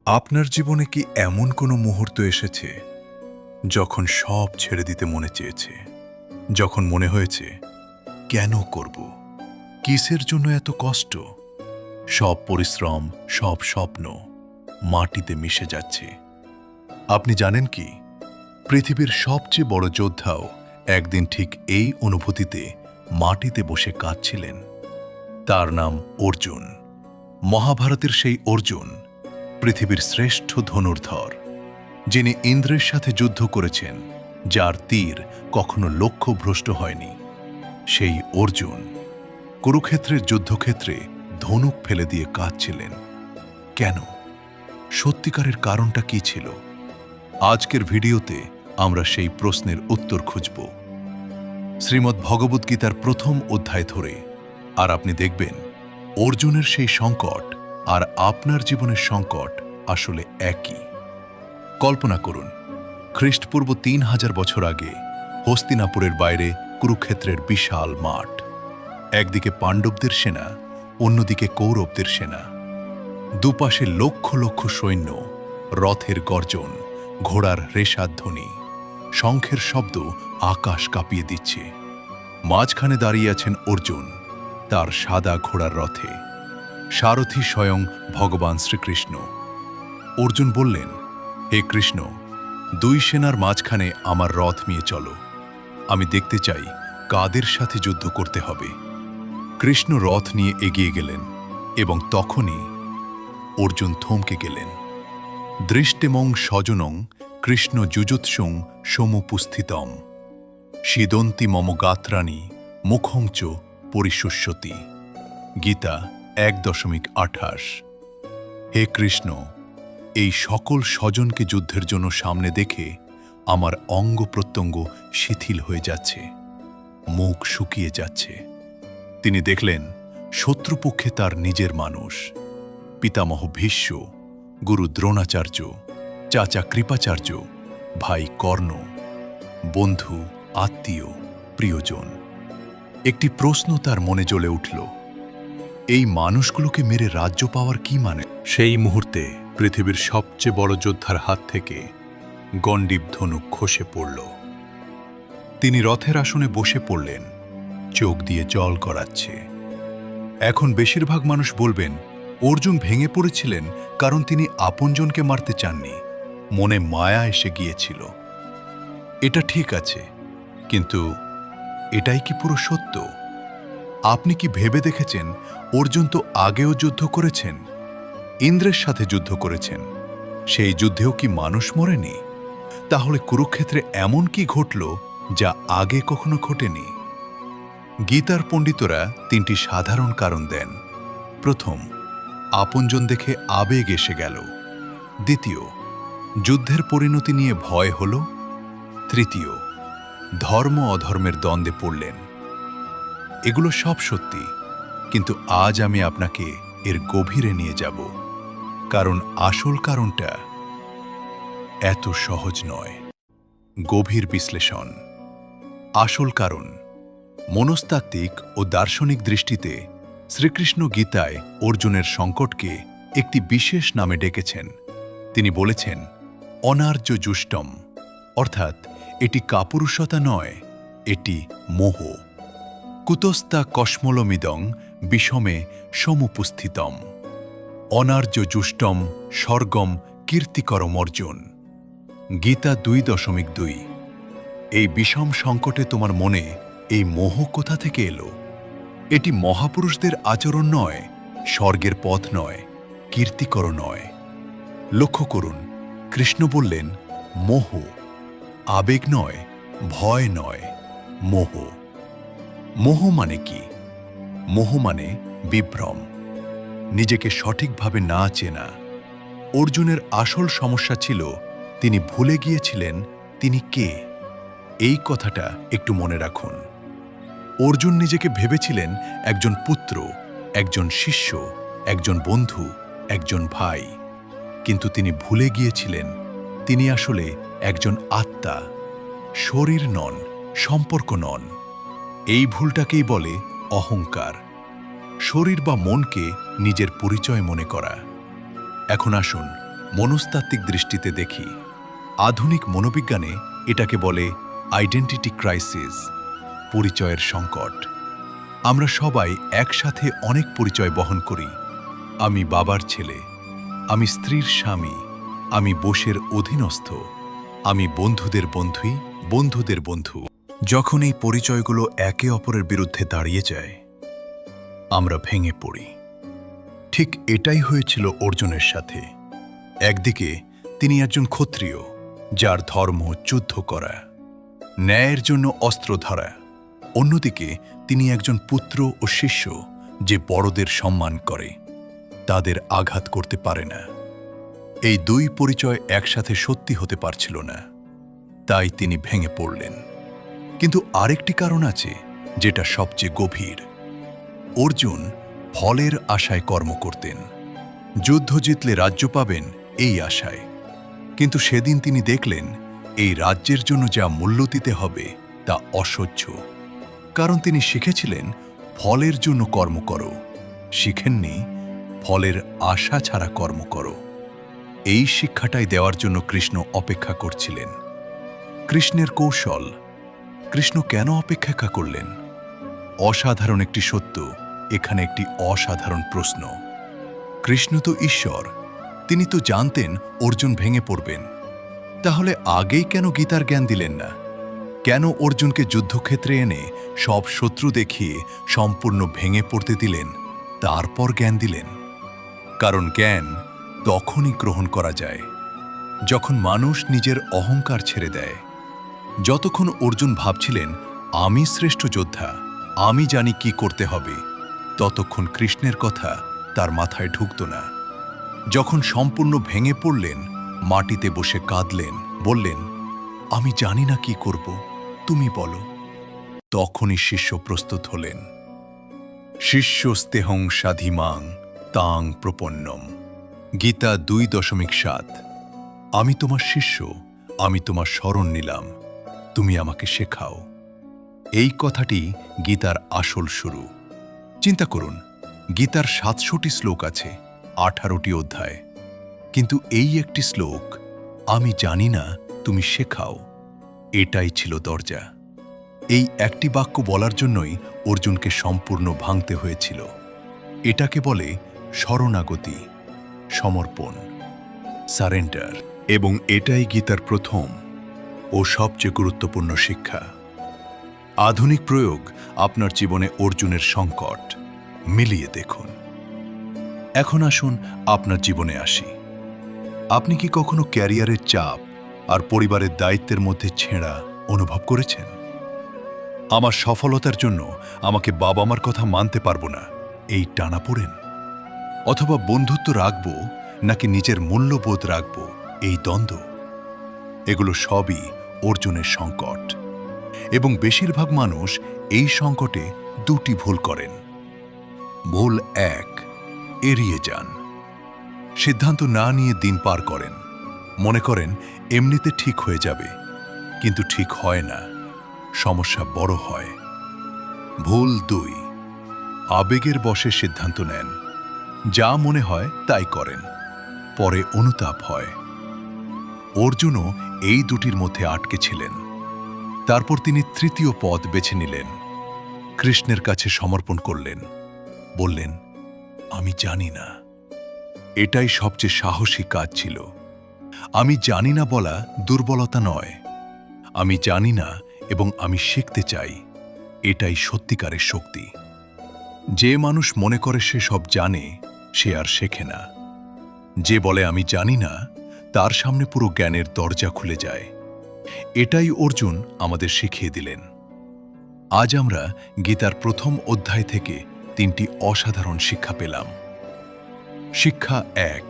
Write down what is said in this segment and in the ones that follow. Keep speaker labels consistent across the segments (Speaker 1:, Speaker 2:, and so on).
Speaker 1: আপনার জীবনে কি এমন কোনো মুহূর্ত এসেছে যখন সব ছেড়ে দিতে মনে চেয়েছে, যখন মনে হয়েছে কেন করব, কিসের জন্য এত কষ্ট? সব পরিশ্রম, সব স্বপ্ন মাটিতে মিশে যাচ্ছে। আপনি জানেন কি, পৃথিবীর সবচেয়ে বড় যোদ্ধাও একদিন ঠিক এই অনুভূতিতে মাটিতে বসে কাঁদছিলেন। তার নাম অর্জুন। মহাভারতের সেই অর্জুন, পৃথিবীর শ্রেষ্ঠ ধনুর্ধর, যিনি ইন্দ্রের সাথে যুদ্ধ করেছেন, যার তীর কখনো লক্ষ্যভ্রষ্ট হয়নি। সেই অর্জুন কুরুক্ষেত্রের যুদ্ধক্ষেত্রে ধনুক ফেলে দিয়ে কাঁদছিলেন। কেন? সত্যিকারের কারণটা কি ছিল? আজকের ভিডিওতে আমরা সেই প্রশ্নের উত্তর খুঁজব, শ্রীমদ্ ভগবদ্গীতার প্রথম অধ্যায় ধরে। আর আপনি দেখবেন অর্জুনের সেই সংকট আর আপনার জীবনের সংকট আসলে একই। কল্পনা করুন, খ্রিস্টপূর্ব ৩,০০০ বছর আগে হস্তিনাপুরের বাইরে কুরুক্ষেত্রের বিশাল মাঠ। একদিকে পাণ্ডবদের সেনা, অন্যদিকে কৌরবদের সেনা। দুপাশে লক্ষ লক্ষ সৈন্য, রথের গর্জন, ঘোড়ার রেশাধ্বনি, শঙ্খের শব্দ আকাশ কাঁপিয়ে দিচ্ছে। মাঝখানে দাঁড়িয়ে আছেন অর্জুন, তার সাদা ঘোড়ার রথে, সারথি স্বয়ং ভগবান শ্রীকৃষ্ণ। অর্জুন বললেন, হে কৃষ্ণ, দুই সেনার মাঝখানে আমার রথ নিয়ে চলো। আমি দেখতে চাই কাদের সাথে যুদ্ধ করতে হবে। কৃষ্ণ রথ নিয়ে এগিয়ে গেলেন এবং তখনই অর্জুন থমকে গেলেন। দৃষ্টিমং স্বজনং কৃষ্ণ যুজুৎসুং সমুপস্থিতম সিদন্তি মম গাত্রাণি মুখং চ পরিশুষ্যতি। গীতা ১.২৮। হে কৃষ্ণ, এই সকল স্বজনকে যুদ্ধের জন্য সামনে দেখে আমার অঙ্গ প্রত্যঙ্গ শিথিল হয়ে যাচ্ছে, মুখ শুকিয়ে যাচ্ছে। তিনি দেখলেন শত্রুপক্ষে তার নিজের মানুষ, পিতামহ ভীষ্ম, গুরু দ্রোণাচার্য, চাচা কৃপাচার্য, ভাই কর্ণ, বন্ধু, আত্মীয়, প্রিয়জন। একটি প্রশ্ন তার মনে জ্বলে উঠল, এই মানুষগুলোকে মেরে রাজ্য পাওয়ার কি মানে? সেই মুহূর্তে পৃথিবীর সবচেয়ে বড় যোদ্ধার হাত থেকে গণ্ডীব ধনুক খসে পড়ল। তিনি রথের আসনে বসে পড়লেন, চোখ দিয়ে জল গড়াচ্ছে। এখন বেশিরভাগ মানুষ বলবেন, অর্জুন ভেঙে পড়েছিলেন কারণ তিনি আপনজনকে মারতে চাননি, মনে মায়া এসে গিয়েছিল। এটা ঠিক আছে, কিন্তু এটাই কি পুরো সত্য? আপনি কি ভেবে দেখেছেন, অর্জুন তো আগেও যুদ্ধ করেছেন, ইন্দ্রের সাথে যুদ্ধ করেছেন, সেই যুদ্ধেও কি মানুষ মরেনি? তাহলে কুরুক্ষেত্রে এমন কি ঘটল যা আগে কখনো ঘটেনি? গীতার পণ্ডিতরা ৩টি সাধারণ কারণ দেন। প্রথম, আপনজন দেখে আবেগ এসে গেল। দ্বিতীয়, যুদ্ধের পরিণতি নিয়ে ভয় হল। তৃতীয়, ধর্ম অধর্মের দ্বন্দ্বে পড়লেন। এগুলো সব সত্যি, কিন্তু আজ আমি আপনাকে এর গভীরে নিয়ে যাব, কারণ আসল কারণটা এত সহজ নয়। গভীর বিশ্লেষণ। আসল কারণ। মনস্তাত্ত্বিক ও দার্শনিক দৃষ্টিতে শ্রীকৃষ্ণ গীতায় অর্জুনের সংকটকে একটি বিশেষ নামে ডেকেছেন। তিনি বলেছেন, অনার্য জুষ্টম, অর্থাৎ এটি কাপুরুষতা নয়, এটি মোহ। কুতস্তা কশ্মলমিদং বিষমে সমুপস্থিতম অনার্য জুষ্টম স্বর্গম কীর্তিকরম অর্জুন। গীতা ২.২। এই বিষম সংকটে তোমার মনে এই মোহ কোথা থেকে এলো? এটি মহাপুরুষদের আচরণ নয়, স্বর্গের পথ নয়, কীর্তিকর নয়। লক্ষ্য করুন, কৃষ্ণ বললেন মোহ, আবেগ নয়, ভয় নয়, মোহ। মোহ মানে কি? মোহ মানে বিভ্রম, নিজেকে সঠিকভাবে না চেনা। অর্জুনের আসল সমস্যা ছিল, তিনি ভুলে গিয়েছিলেন তিনি কে। এই কথাটা একটু মনে রাখুন। অর্জুন নিজেকে ভেবেছিলেন একজন পুত্র, একজন শিষ্য, একজন বন্ধু, একজন ভাই। কিন্তু তিনি ভুলে গিয়েছিলেন তিনি আসলে একজন আত্মা, শরীর নন, সম্পর্ক নন। এই ভুলটাকেই বলে অহংকার, শরীর বা মনকে নিজের পরিচয় মনে করা। এখন আসুন মনস্তাত্ত্বিক দৃষ্টিতে দেখি, আধুনিক মনোবিজ্ঞানে এটাকে বলে আইডেন্টিটি ক্রাইসিস, পরিচয়ের সংকট। আমরা সবাই একসাথে অনেক পরিচয় বহন করি। আমি বাবার ছেলে, আমি স্ত্রীর স্বামী, আমি বসের অধীনস্থ, আমি বন্ধুদের বন্ধুই, বন্ধুদের বন্ধু। যখন এই পরিচয়গুলো একে অপরের বিরুদ্ধে দাঁড়িয়ে যায়, আমরা ভেঙে পড়ি। ঠিক এটাই হয়েছিল অর্জুনের সাথে। একদিকে তিনি একজন ক্ষত্রিয়, যার ধর্ম যুদ্ধ করা, ন্যায়ের জন্য অস্ত্র ধরা। অন্যদিকে তিনি একজন পুত্র ও শিষ্য, যে বড়দের সম্মান করে, তাদের আঘাত করতে পারে না। এই দুই পরিচয় একসাথে সত্যি হতে পারছিল না, তাই তিনি ভেঙে পড়লেন। কিন্তু আরেকটি কারণ আছে, যেটা সবচেয়ে গভীর। অর্জুন ফলের আশায় কর্ম করতেন, যুদ্ধ জিতলে রাজ্য পাবেন এই আশায়। কিন্তু সেদিন তিনি দেখলেন এই রাজ্যের জন্য যা মূল্য দিতে হবে তা অসহ্য। কারণ তিনি শিখেছিলেন ফলের জন্য কর্ম করো, শিখেননি ফলের আশা ছাড়া কর্ম করো। এই শিক্ষাটাই দেওয়ার জন্য কৃষ্ণ অপেক্ষা করছিলেন। কৃষ্ণের কৌশল। কৃষ্ণ কেন অপেক্ষা করলেন? অসাধারণ একটি সত্য, এখানে একটি অসাধারণ প্রশ্ন। কৃষ্ণ তো ঈশ্বর, তিনি তো জানতেন অর্জুন ভেঙে পড়বেন। তাহলে আগেই কেন গীতার জ্ঞান দিলেন না? কেন অর্জুনকে যুদ্ধক্ষেত্রে এনে সব শত্রু দেখিয়ে সম্পূর্ণ ভেঙে পড়তে দিলেন, তারপর জ্ঞান দিলেন? কারণ জ্ঞান তখনই গ্রহণ করা যায় যখন মানুষ নিজের অহংকার ছেড়ে দেয়। যতক্ষণ অর্জুন ভাবছিলেন আমি শ্রেষ্ঠ যোদ্ধা, আমি জানি কি করতে হবে, ততক্ষণ কৃষ্ণের কথা তার মাথায় ঢুকত না। যখন সম্পূর্ণ ভেঙে পড়লেন, মাটিতে বসে কাঁদলেন, বললেন আমি জানি না কি করব, তুমি বলো। তখনই শিষ্য প্রস্তুত হলেন। শিষ্যস্তেহং সাধিমাং তাং প্রপন্নম। গীতা 2.7। আমি তোমার শিষ্য, আমি তোমার শরণ নিলাম, তুমি আমাকে শেখাও। এই কথাটি গীতার আসল শুরু। চিন্তা করুন, গীতার 700টি শ্লোক আছে, 18টি অধ্যায়, কিন্তু এই একটি শ্লোক, আমি জানি না, তুমি শেখাও, এটাই ছিল দরজা। এই একটি বাক্য বলার জন্যই অর্জুনকে সম্পূর্ণ ভাঙতে হয়েছিল। এটাকে বলে শরণাগতি, সমর্পণ, সারেন্ডার। এবং এটাই গীতার প্রথম ও সবচেয়ে গুরুত্বপূর্ণ শিক্ষা। আধুনিক প্রয়োগ আপনার জীবনে অর্জুনের সংকট মিলিয়ে দেখুন। এখন আসুন আপনার জীবনে আসি। আপনি কি কখনো ক্যারিয়ারের চাপ আর পরিবারের দায়িত্বের মধ্যে ছেঁড়া অনুভব করেছেন? আমার সফলতার জন্য আমাকে বাবা মার কথা মানতে পারবো না, এই টানাপোড়েন? অথবা বন্ধুত্ব রাখবো নাকি নিজের মূল্যবোধ রাখবো, এই দ্বন্দ্ব? এগুলো সবই অর্জুনের সংকট। এবং বেশিরভাগ মানুষ এই সংকটে দুটি ভুল করেন। ভুল 1, এড়িয়ে যান। সিদ্ধান্ত না নিয়ে দিন পার করেন। মনে করেন এমনিতে ঠিক হয়ে যাবে, কিন্তু ঠিক হয় না, সমস্যা বড় হয়। ভুল 2, আবেগের বশে সিদ্ধান্ত নেন। যা মনে হয় তাই করেন, পরে অনুতাপ হয়। অর্জুনও এই দুটির মধ্যে আটকে ছিলেন। তারপর তিনি তৃতীয় পথ বেছে নিলেন, কৃষ্ণের কাছে সমর্পণ করলেন, বললেন আমি জানি না। এটাই সবচেয়ে সাহসী কাজ ছিল। আমি জানি না বলা দুর্বলতা নয়, আমি জানি না এবং আমি শিখতে চাই, এটাই সত্যিকারের শক্তি। যে মানুষ মনে করে সে সব জানে, সে আর শেখে না। যে বলে আমি জানি না, তার সামনে পুরো জ্ঞানের দরজা খুলে যায়। এটাই অর্জুন আমাদের শিখিয়ে দিলেন। আজ আমরা গীতার প্রথম অধ্যায় থেকে 3টি অসাধারণ শিক্ষা পেলাম। শিক্ষা 1,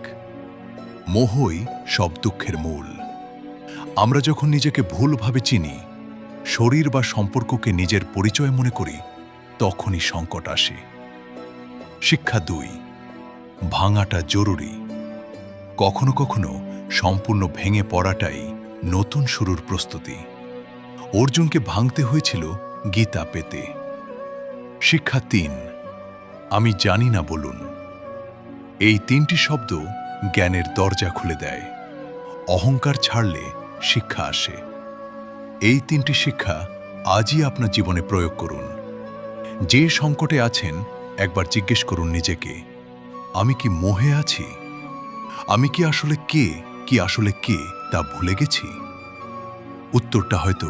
Speaker 1: মোহই সব দুঃখের মূল। আমরা যখন নিজেকে ভুলভাবে চিনি, শরীর বা সম্পর্ককে নিজের পরিচয় মনে করি, তখনই সংকট আসে। শিক্ষা 2, ভাঙাটা জরুরি। কখনো কখনো সম্পূর্ণ ভেঙে পড়াটাই নতুন শুরুর প্রস্তুতি। অর্জুনকে ভাঙতে হয়েছিল গীতা পেতে। শিক্ষা 3, আমি জানি না বলুন। এই 3টি শব্দ জ্ঞানের দরজা খুলে দেয়। অহংকার ছাড়লে শিক্ষা আসে। এই 3টি শিক্ষা আজই আপনার জীবনে প্রয়োগ করুন। যে সংকটে আছেন, একবার জিজ্ঞেস করুন নিজেকে, আমি কি মোহে আছি? আমি কি আসলে কে তা ভুলে গেছি? উত্তরটা হয়তো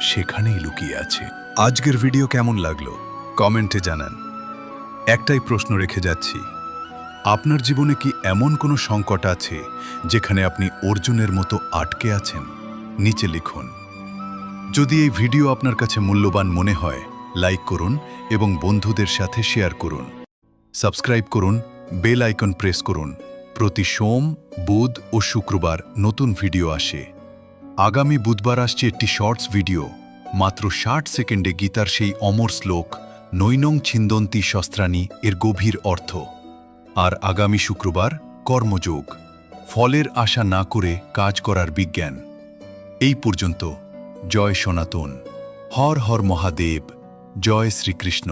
Speaker 1: সেখানেই লুকিয়ে আছে। আজকের ভিডিও কেমন লাগলো কমেন্টে জানান। একটাই প্রশ্ন রেখে যাচ্ছি, আপনার জীবনে কি এমন কোনো সংকট আছে যেখানে আপনি অর্জুনের মতো আটকে আছেন? নিচে লিখুন। যদি এই ভিডিও আপনার কাছে মূল্যবান মনে হয়, লাইক করুন এবং বন্ধুদের সাথে শেয়ার করুন। সাবস্ক্রাইব করুন, বেল আইকন প্রেস করুন। প্রতি সোম, বুধ ও শুক্রবার নতুন ভিডিও আসে। আগামী বুধবার আসছে একটি শর্টস ভিডিও, মাত্র 60 সেকেন্ডে গীতার সেই অমর শ্লোক নৈনং ছিন্দন্তি শস্ত্রাণি এর গভীর অর্থ। আর আগামী শুক্রবার কর্মযোগ, ফলের আশা না করে কাজ করার বিজ্ঞান। এই পর্যন্ত জয় সনাতন, হর হর মহাদেব, জয় শ্রীকৃষ্ণ।